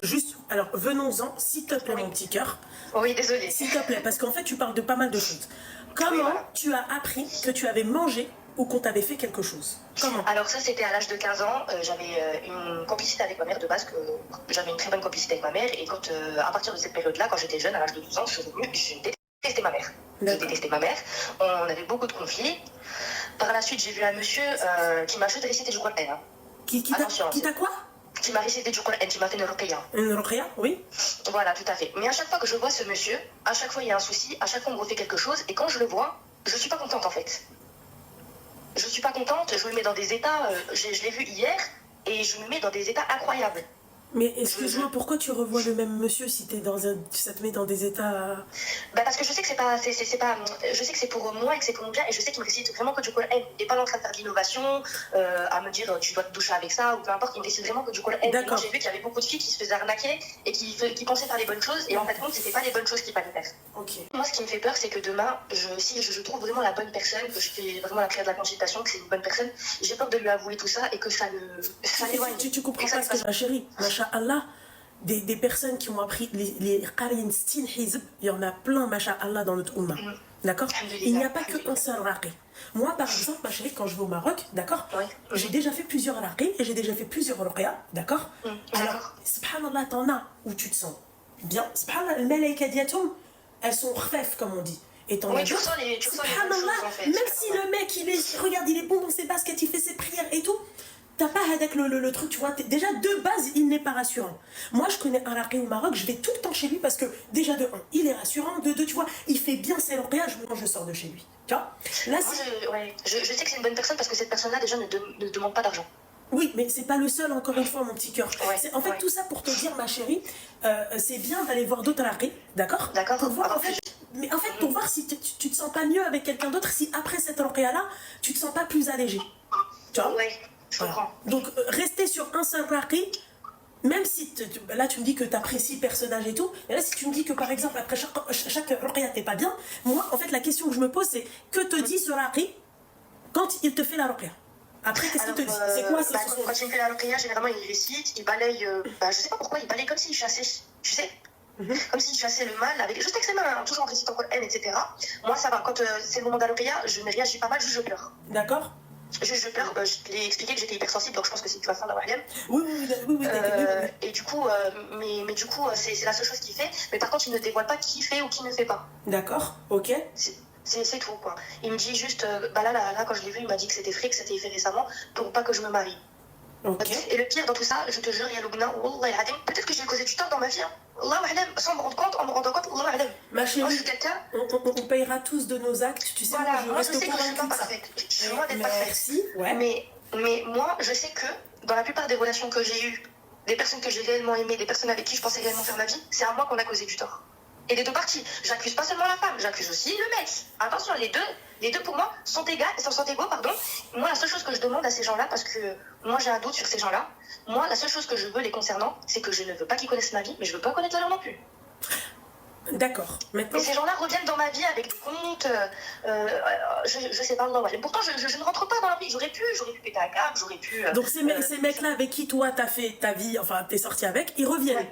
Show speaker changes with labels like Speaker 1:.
Speaker 1: Juste, alors venons-en, s'il te plaît, mon petit cœur.
Speaker 2: Oui, désolée.
Speaker 1: S'il te plaît, parce qu'en fait, tu parles de pas mal de choses. Comment
Speaker 2: Oui, voilà.
Speaker 1: tu as appris que tu avais mangé ou qu'on t'avait fait quelque chose? Comment?
Speaker 2: Alors ça, c'était à l'âge de 15 ans. J'avais une complicité avec ma mère de base, que j'avais une très bonne complicité avec ma mère. Et quand, à partir de cette période-là, quand j'étais jeune, à l'âge de 12 ans, je suis revenue, je détestais ma mère. Je détestais ma mère. On avait beaucoup de conflits. Par la suite, j'ai vu un monsieur qui m'a fait réciter du Coran. Hein.
Speaker 1: Qui t'a quoi?
Speaker 2: Qui m'a récité du Coran, qui m'a fait une ruqya.
Speaker 1: Une ruqya, oui.
Speaker 2: Voilà, tout à fait. Mais à chaque fois que je vois ce monsieur, à chaque fois il y a un souci, à chaque fois on me refait quelque chose, et quand je le vois, je suis pas contente en fait. Je suis pas contente, je me mets dans des états, je l'ai vu hier, et je me mets dans des états incroyables.
Speaker 1: Mais excuse-moi, pourquoi tu revois le même monsieur si t'es dans un, ça te met dans des états...
Speaker 2: Bah parce que je sais que c'est pas, je sais que c'est pour moi et que c'est pour mon bien, et je sais qu'il me récite vraiment que du Coran. Il n'est pas en train de faire de l'innovation, à me dire tu dois te doucher avec ça ou peu importe. Il me récite vraiment que du Coran. Et moi j'ai vu qu'il y avait beaucoup de filles qui se faisaient arnaquer et qui pensaient faire les bonnes choses, et en fait compte c'était pas les bonnes choses qu'il fallait faire.
Speaker 1: Okay.
Speaker 2: Moi ce qui me fait peur, c'est que demain, si je trouve vraiment la bonne personne, que je fais vraiment la prière de la consultation, que c'est une bonne personne, j'ai peur de lui avouer tout ça et que ça l'éloigne.
Speaker 1: Tu comprends pas ce que ma chérie, Masha'Allah, des personnes qui ont appris les Qarin Stin Hizb, il y en a plein, Masha'Allah, dans notre Ummah. D'accord? Il n'y a pas qu'un seul raqi. Moi, par exemple, ma chérie, quand je vais au Maroc, d'accord, j'ai déjà fait plusieurs raqi et j'ai déjà fait plusieurs ruqya, d'accord. Alors, subhanallah, t'en as où tu te sens bien. Subhanallah, les malaïka diatoum, elles sont khfef, comme on dit. Et t'en as d'autres, subhanallah, en fait, même si le mec, regarde, il est bon dans ses baskets, il fait ses prières et tout, t'as pas avec le truc, tu vois, déjà de base, il n'est pas rassurant. Moi, je connais un raqi au Maroc, je vais tout le temps chez lui parce que, déjà de 1, il est rassurant, de 2, tu vois, il fait bien ses ruqya quand je sors de chez lui. Tu vois là,
Speaker 2: je sais que c'est une bonne personne parce que cette personne-là, déjà, ne demande pas d'argent.
Speaker 1: Oui, mais c'est pas le seul, encore une fois, mon petit cœur. En fait, tout ça pour te dire, ma chérie, c'est bien d'aller voir d'autres raqis, d'accord?
Speaker 2: D'accord.
Speaker 1: Pour voir, en fait, mais en fait, pour voir si tu te sens pas mieux avec quelqu'un d'autre, si après cette ruqya-là, tu te sens pas plus allégé. Tu vois?
Speaker 2: Je comprends.
Speaker 1: Donc, rester sur un seul raqi, même si là tu me dis que tu apprécies le personnage et tout, et là si tu me dis que par exemple après chaque ruqya t'es pas bien, moi en fait la question que je me pose c'est que te dit ce raqi quand il te fait la ruqya? Après qu'est-ce qu'il te dit? C'est quoi ce
Speaker 2: quand il me fait la ruqya, généralement il récite, il balaye, je sais pas pourquoi, il balaye comme s'il chassait, tu sais, comme s'il chassait le mal, avec juste avec ses mains, toujours en récitant Coran, etc. Moi ça va, quand c'est le moment de la ruqya, je ne réagis pas mal, juste je pleure.
Speaker 1: D'accord.
Speaker 2: Je pleure, je t'ai expliqué que j'étais hypersensible, donc je pense que c'est une façon d'avoir rien.
Speaker 1: Oui.
Speaker 2: Et du coup, mais du coup, c'est la seule chose qu'il fait. Mais par contre, il ne dévoile pas qui fait ou qui ne fait pas.
Speaker 1: D'accord, ok.
Speaker 2: C'est tout, quoi. Il me dit juste, là, quand je l'ai vu, il m'a dit que c'était fait récemment, pour pas que je me marie.
Speaker 1: Okay.
Speaker 2: Et le pire dans tout ça, je te jure, Yaloubna, peut-être que j'ai causé du tort dans ma vie. Hein. Sans me rendre compte, en me rendant compte,
Speaker 1: ma chérie,
Speaker 2: moi, je suis quelqu'un.
Speaker 1: On payera tous de nos actes, tu sais.
Speaker 2: Voilà, moi je sais que je suis pas parfaite. Je suis loin d'être parfaite.
Speaker 1: Merci, ouais.
Speaker 2: Mais moi, je sais que dans la plupart des relations que j'ai eues, des personnes que j'ai réellement aimées, des personnes avec qui je pensais réellement faire ma vie, c'est à moi qu'on a causé du tort. Et les deux parties. J'accuse pas seulement la femme, j'accuse aussi le mec. Attention, les deux pour moi sont égaux, pardon. Moi, la seule chose que je demande à ces gens-là, parce que moi j'ai un doute sur ces gens-là, moi, la seule chose que je veux les concernant, c'est que je ne veux pas qu'ils connaissent ma vie, mais je veux pas connaître la leur non plus.
Speaker 1: D'accord.
Speaker 2: Mais ces gens-là reviennent dans ma vie avec des comptes, je sais pas, non. Pourtant, je ne rentre pas dans la vie. J'aurais pu péter un câble, j'aurais pu...
Speaker 1: Donc ces mecs-là avec qui toi t'as fait ta vie, enfin t'es sorti avec, ils reviennent.